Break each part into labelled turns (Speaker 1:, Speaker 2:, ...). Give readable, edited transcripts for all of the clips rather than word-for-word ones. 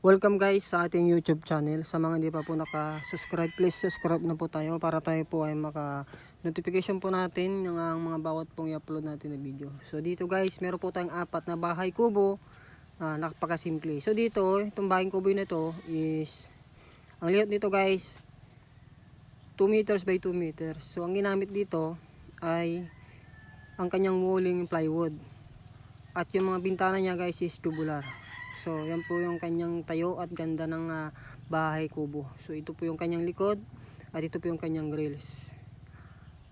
Speaker 1: Welcome guys sa ating YouTube channel. Sa mga hindi pa po naka-subscribe, please subscribe na po tayo para tayo po ay maka-notification po natin ng mga bawat pong i-upload natin na video. So dito guys, meron po tayong apat na bahay kubo na napakasimple. So dito, itong bahay kubo na ito is, ang layout nito guys, 2 meters by 2 meters. So ang ginamit dito ay ang kanyang walling plywood. At yung mga bintana niya guys is tubular. So yan po yung kanyang tayo at ganda ng bahay kubo. So ito po yung kanyang likod at ito po yung kanyang grills.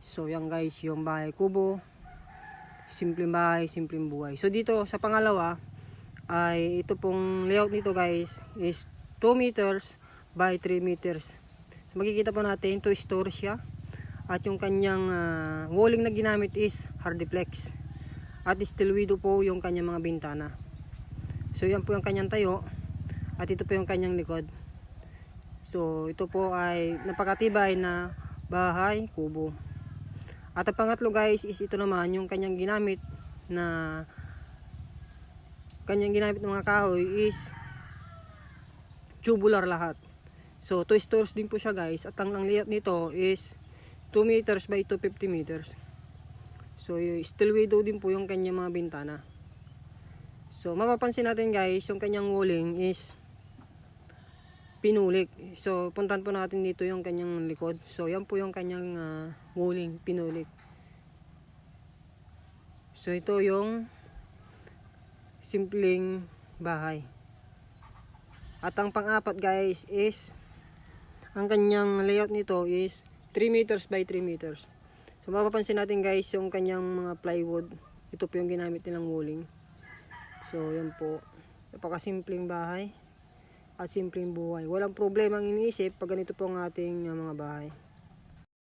Speaker 1: So yan guys yung bahay kubo. Simpleng bahay, simpleng buhay. So dito sa pangalawa ay ito pong layout nito guys is 2 meters by 3 meters. So makikita po natin 2 stories siya. At yung kanyang walling na ginamit is hardiplex. At steel window po yung kanyang mga bintana. So yan po yung kanyang tayo. At ito po yung kanyang likod. So ito po ay napakatibay na bahay kubo. At ang pangatlo guys is ito naman yung kanyang ginamit na mga kahoy is tubular lahat. So 2 stories din po siya guys. At ang layout nito is 2 meters by 250 meters. So steel window din po yung kanyang mga bintana. So mapapansin natin guys, yung kanyang walling is pinulik. So puntahan po natin dito yung kanyang likod. So yan po yung kanyang walling, pinulik. So ito yung simpleng bahay. At ang pang-apat guys is, ang kanyang layout nito is 3 meters by 3 meters. So mapapansin natin guys yung kanyang mga plywood. Ito po yung ginamit nilang walling. So yan po. Napakasimpleng bahay at simpleng buhay. Walang problema ang iniisip pag ganito po ang ating mga bahay.